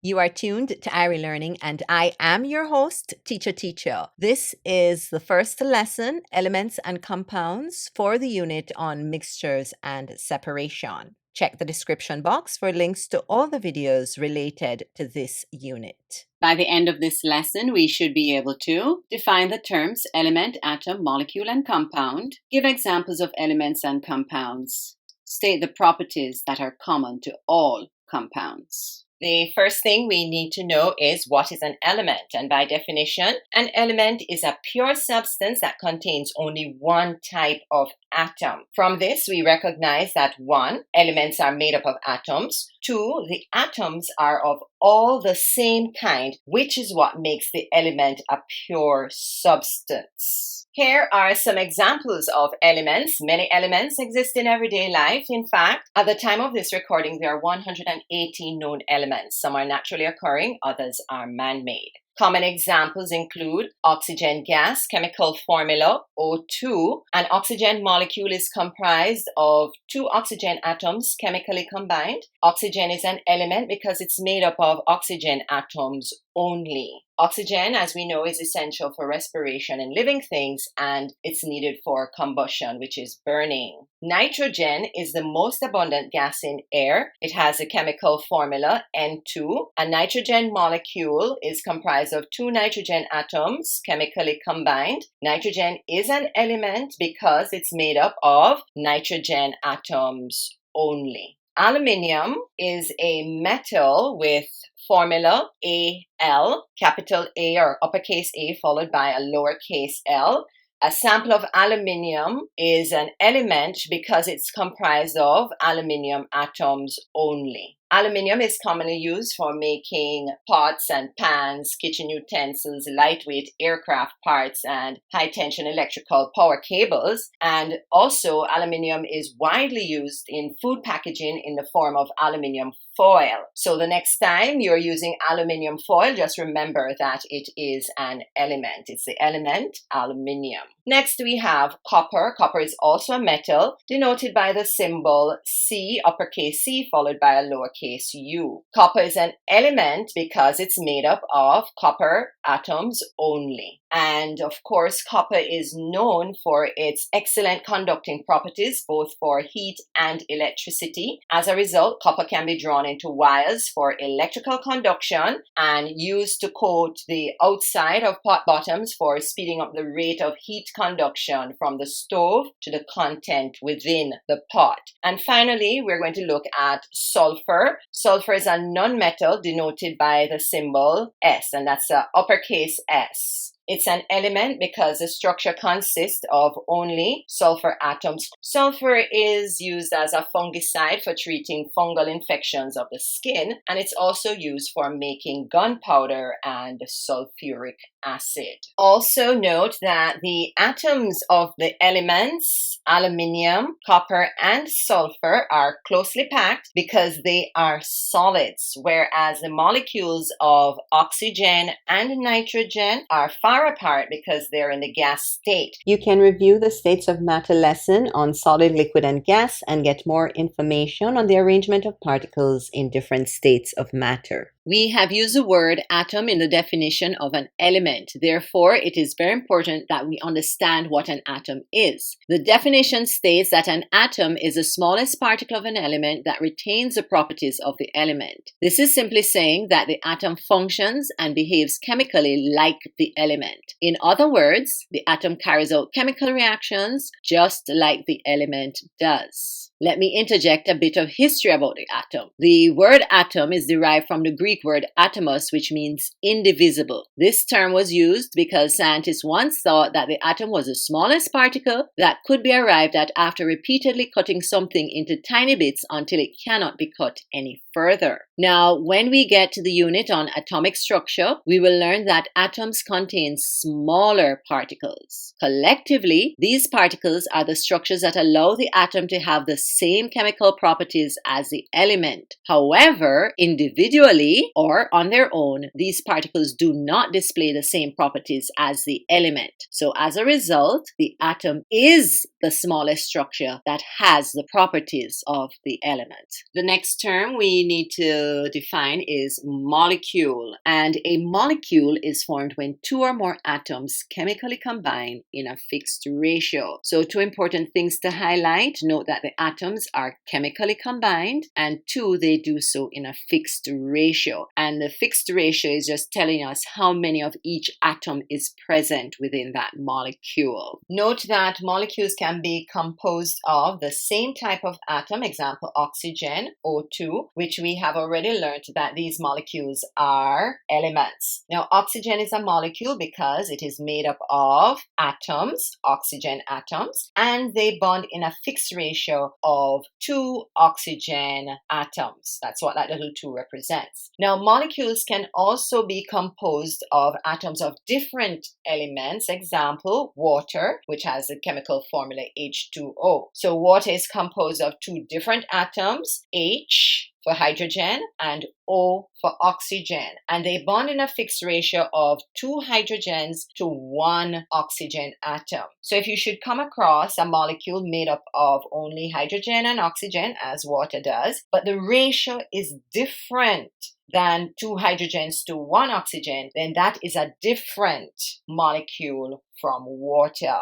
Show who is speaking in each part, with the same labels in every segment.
Speaker 1: You are tuned to Iri-e-learning, and I am your host, Teacher. This is the first lesson, Elements and Compounds, for the unit on mixtures and separation. Check the description box for links to all the videos related to this unit. By the end of this lesson, we should be able to define the terms element, atom, molecule, and compound, give examples of elements and compounds, state the properties that are common to all compounds. The first thing we need to know is what is an element, and by definition, an element is a pure substance that contains only one type of atom. From this, we recognize that 1, elements are made up of atoms. 2, the atoms are of all the same kind, which is what makes the element a pure substance. Here are some examples of elements. Many elements exist in everyday life. In fact, at the time of this recording, there are 118 known elements. Some are naturally occurring, others are man-made. Common examples include oxygen gas, chemical formula O2. An oxygen molecule is comprised of 2 oxygen atoms chemically combined. Oxygen is an element because it's made up of oxygen atoms only. Oxygen, as we know, is essential for respiration in living things, and it's needed for combustion, which is burning. Nitrogen is the most abundant gas in air. It has a chemical formula N2. A nitrogen molecule is comprised of 2 nitrogen atoms chemically combined. Nitrogen is an element because it's made up of nitrogen atoms only. Aluminium is a metal with formula Al, capital A or uppercase A followed by a lowercase l. A sample of aluminium is an element because it's comprised of aluminium atoms only. Aluminium is commonly used for making pots and pans, kitchen utensils, lightweight aircraft parts, and high-tension electrical power cables. And also, aluminium is widely used in food packaging in the form of aluminium foil. So the next time you're using aluminium foil, just remember that it is an element. It's the element aluminium. Next, we have copper. Copper is also a metal, denoted by the symbol C, uppercase C, followed by a lowercase u. Copper is an element because it's made up of copper atoms only. And of course, copper is known for its excellent conducting properties, both for heat and electricity. As a result, copper can be drawn into wires for electrical conduction and used to coat the outside of pot bottoms for speeding up the rate of heat conduction from the stove to the content within the pot. And finally, we're going to look at sulfur. Sulfur is a nonmetal denoted by the symbol S, and that's a uppercase S. It's an element because the structure consists of only sulfur atoms. Sulfur is used as a fungicide for treating fungal infections of the skin, and it's also used for making gunpowder and sulfuric acid. Also note that the atoms of the elements aluminium, copper, and sulfur are closely packed because they are solids, whereas the molecules of oxygen and nitrogen are far apart because they're in the gas state. You can review the states of matter lesson on solid, liquid, and gas and get more information on the arrangement of particles in different states of matter. We have used the word atom in the definition of an element. Therefore, it is very important that we understand what an atom is. The definition states that an atom is the smallest particle of an element that retains the properties of the element. This is simply saying that the atom functions and behaves chemically like the element. In other words, the atom carries out chemical reactions just like the element does. Let me interject a bit of history about the atom. The word atom is derived from the Greek word atomos, which means indivisible. This term was used because scientists once thought that the atom was the smallest particle that could be arrived at after repeatedly cutting something into tiny bits until it cannot be cut any further. Now, when we get to the unit on atomic structure, we will learn that atoms contain smaller particles. Collectively, these particles are the structures that allow the atom to have the same chemical properties as the element. However, individually or on their own, these particles do not display the same properties as the element. So as a result, the atom is the smallest structure that has the properties of the element. The next term we need to define is molecule. And a molecule is formed when two or more atoms chemically combine in a fixed ratio. So two important things to highlight. Note that the atoms are chemically combined, and two, they do so in a fixed ratio. And the fixed ratio is just telling us how many of each atom is present within that molecule. Note that molecules can be composed of the same type of atom, example oxygen, O2, which we have already learned that these molecules are elements. Now, oxygen is a molecule because it is made up of atoms, oxygen atoms, and they bond in a fixed ratio of two oxygen atoms. That's what that little 2 represents. Now, molecules can also be composed of atoms of different elements. Example, water, which has the chemical formula H2O. So water is composed of two different atoms, H for hydrogen and O for oxygen, and they bond in a fixed ratio of 2 hydrogens to 1 oxygen atom. So if you should come across a molecule made up of only hydrogen and oxygen, as water does, but the ratio is different than 2 hydrogens to 1 oxygen, then that is a different molecule from water.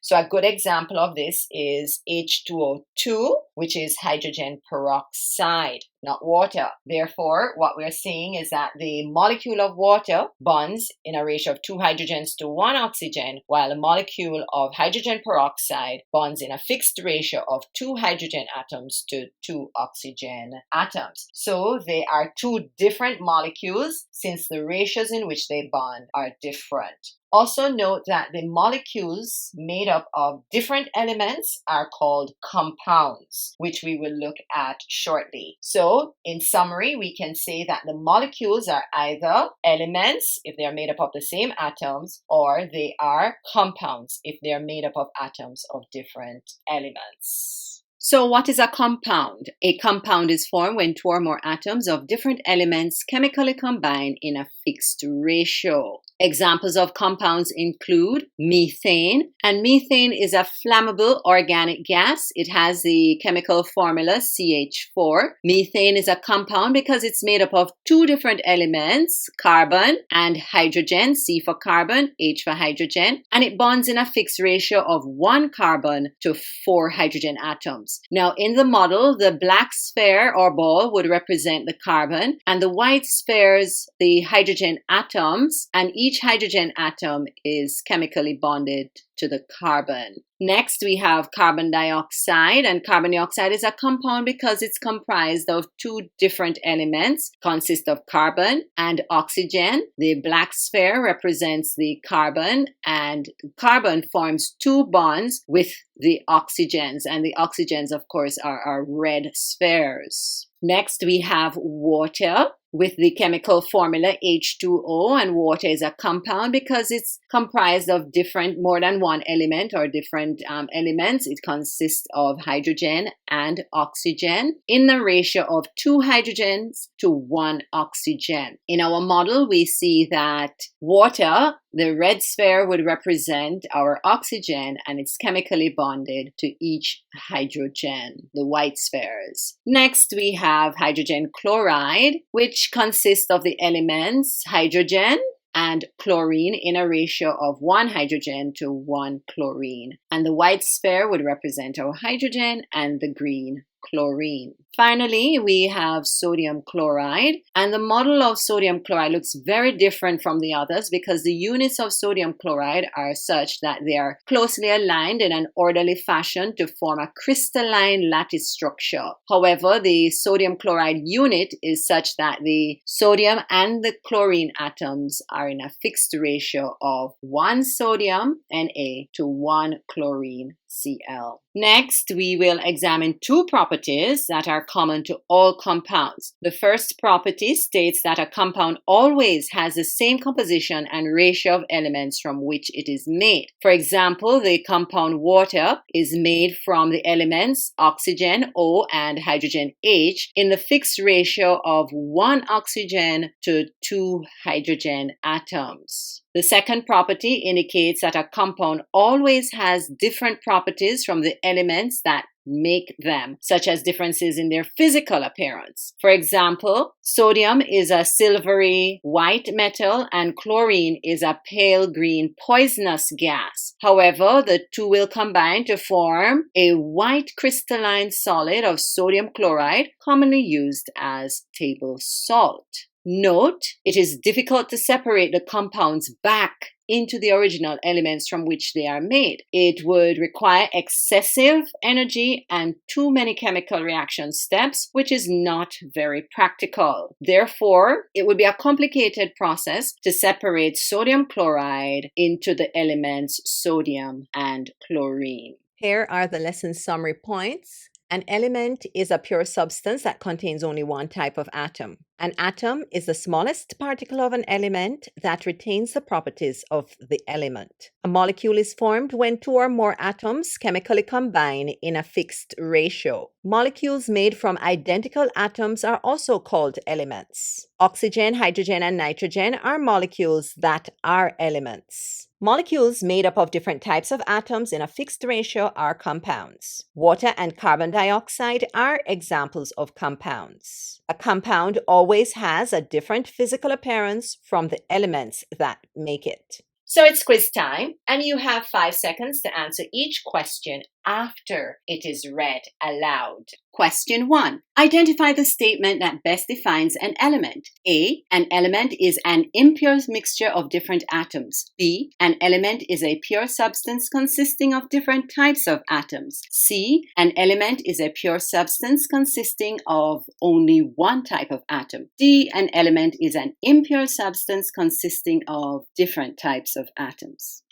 Speaker 1: So a good example of this is H2O2, which is hydrogen peroxide, not water. Therefore, what we're seeing is that the molecule of water bonds in a ratio of 2 hydrogens to 1 oxygen, while the molecule of hydrogen peroxide bonds in a fixed ratio of 2 hydrogen atoms to 2 oxygen atoms. So they are two different molecules since the ratios in which they bond are different. Also note that the molecules made up of different elements are called compounds, which we will look at shortly. So, in summary, we can say that the molecules are either elements if they are made up of the same atoms, or they are compounds if they are made up of atoms of different elements. So what is a compound? A compound is formed when 2 or more atoms of different elements chemically combine in a fixed ratio. Examples of compounds include methane, and methane is a flammable organic gas. It has the chemical formula CH4. Methane is a compound because it's made up of 2 different elements, carbon and hydrogen, C for carbon, H for hydrogen, and it bonds in a fixed ratio of 1 carbon to 4 hydrogen atoms. Now, in the model, the black sphere or ball would represent the carbon, and the white spheres, the hydrogen atoms, and each hydrogen atom is chemically bonded to the carbon. Next, we have carbon dioxide, and carbon dioxide is a compound because it's comprised of 2 different elements, consist of carbon and oxygen. The black sphere represents the carbon, and carbon forms 2 bonds with the oxygens, and the oxygens, of course, are red spheres. Next, we have water with the chemical formula H2O, and water is a compound because it's comprised of more than one element or different elements. It consists of hydrogen and oxygen in the ratio of 2 hydrogens to 1 oxygen. In our model, we see that water, the red sphere, would represent our oxygen, and it's chemically bonded to each hydrogen, the white spheres. Next, we have hydrogen chloride, which consists of the elements hydrogen and chlorine in a ratio of 1 hydrogen to 1 chlorine. And the white sphere would represent our hydrogen, and the green chlorine. Finally, we have sodium chloride, and the model of sodium chloride looks very different from the others because the units of sodium chloride are such that they are closely aligned in an orderly fashion to form a crystalline lattice structure. However, the sodium chloride unit is such that the sodium and the chlorine atoms are in a fixed ratio of 1 sodium Na to 1 chlorine HCl. Next, we will examine two properties that are common to all compounds. The first property states that a compound always has the same composition and ratio of elements from which it is made. For example, the compound water is made from the elements oxygen O and hydrogen H in the fixed ratio of 1 oxygen to 2 hydrogen atoms. The second property indicates that a compound always has different properties from the elements that make them, such as differences in their physical appearance. For example, sodium is a silvery white metal and chlorine is a pale green poisonous gas. However, the two will combine to form a white crystalline solid of sodium chloride, commonly used as table salt. Note, it is difficult to separate the compounds back into the original elements from which they are made. It would require excessive energy and too many chemical reaction steps, which is not very practical. Therefore, it would be a complicated process to separate sodium chloride into the elements sodium and chlorine. Here are the lesson summary points. An element is a pure substance that contains only one type of atom. An atom is the smallest particle of an element that retains the properties of the element. A molecule is formed when two or more atoms chemically combine in a fixed ratio. Molecules made from identical atoms are also called elements. Oxygen, hydrogen, and nitrogen are molecules that are elements. Molecules made up of different types of atoms in a fixed ratio are compounds. Water and carbon dioxide are examples of compounds. A compound always has a different physical appearance from the elements that make it. So it's quiz time, and you have 5 seconds to answer each question after it is read aloud. Question 1. Identify the statement that best defines an element. A. An element is an impure mixture of different atoms. B. An element is a pure substance consisting of different types of atoms. C. An element is a pure substance consisting of only one type of atom. D. An element is an impure substance consisting of different types of atoms.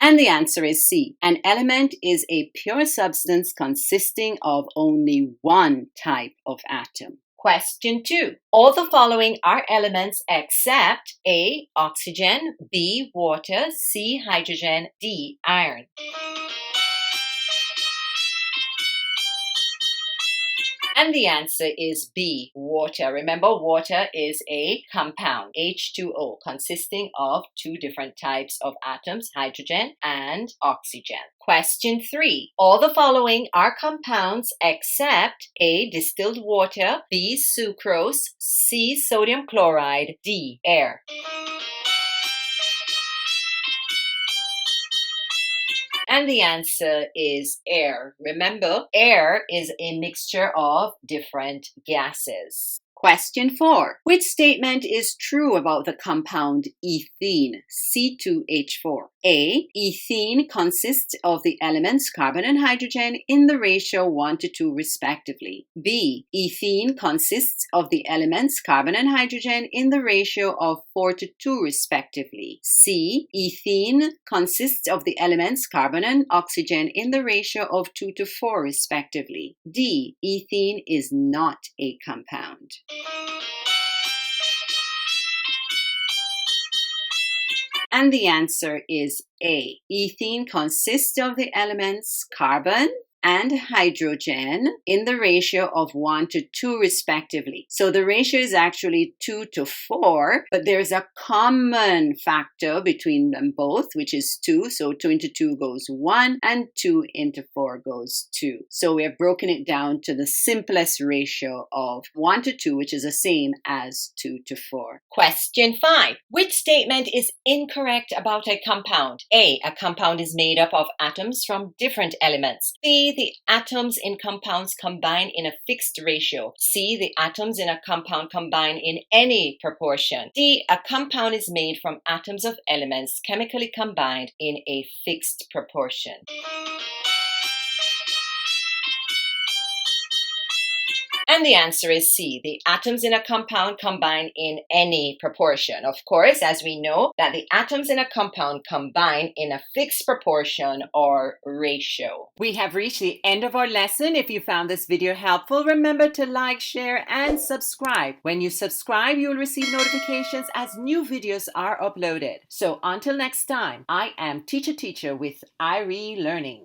Speaker 1: And the answer is C. An element is a pure substance consisting of only one type of atom. Question 2. All the following are elements except A. Oxygen, B. Water, C. Hydrogen, D. Iron. And the answer is B, water. Remember, water is a compound, H2O, consisting of two different types of atoms, hydrogen and oxygen. Question 3. All the following are compounds except A, distilled water, B, sucrose, C, sodium chloride, D, air. And the answer is air. Remember, air is a mixture of different gases. Question 4. Which statement is true about the compound ethene, C2H4? A. Ethene consists of the elements carbon and hydrogen in the ratio 1 to 2 respectively. B. Ethene consists of the elements carbon and hydrogen in the ratio of 4 to 2 respectively. C. Ethene consists of the elements carbon and oxygen in the ratio of 2 to 4 respectively. D. Ethene is not a compound. And the answer is A. Ethene consists of the elements carbon and hydrogen in the ratio of 1 to 2 respectively. So the ratio is actually 2 to 4, but there's a common factor between them both, which is 2. So 2 into 2 goes 1, and 2 into 4 goes 2. So we have broken it down to the simplest ratio of 1 to 2, which is the same as 2 to 4. Question 5. Which statement is incorrect about a compound? A. A compound is made up of atoms from different elements. B. The atoms in compounds combine in a fixed ratio. C. The atoms in a compound combine in any proportion. D. A compound is made from atoms of elements chemically combined in a fixed proportion. And the answer is C. The atoms in a compound combine in any proportion. Of course, as we know that the atoms in a compound combine in a fixed proportion or ratio. We have reached the end of our lesson. If you found this video helpful, remember to like, share, and subscribe. When you subscribe, you will receive notifications as new videos are uploaded. So until next time, I am Teacher with Iri-e-learning.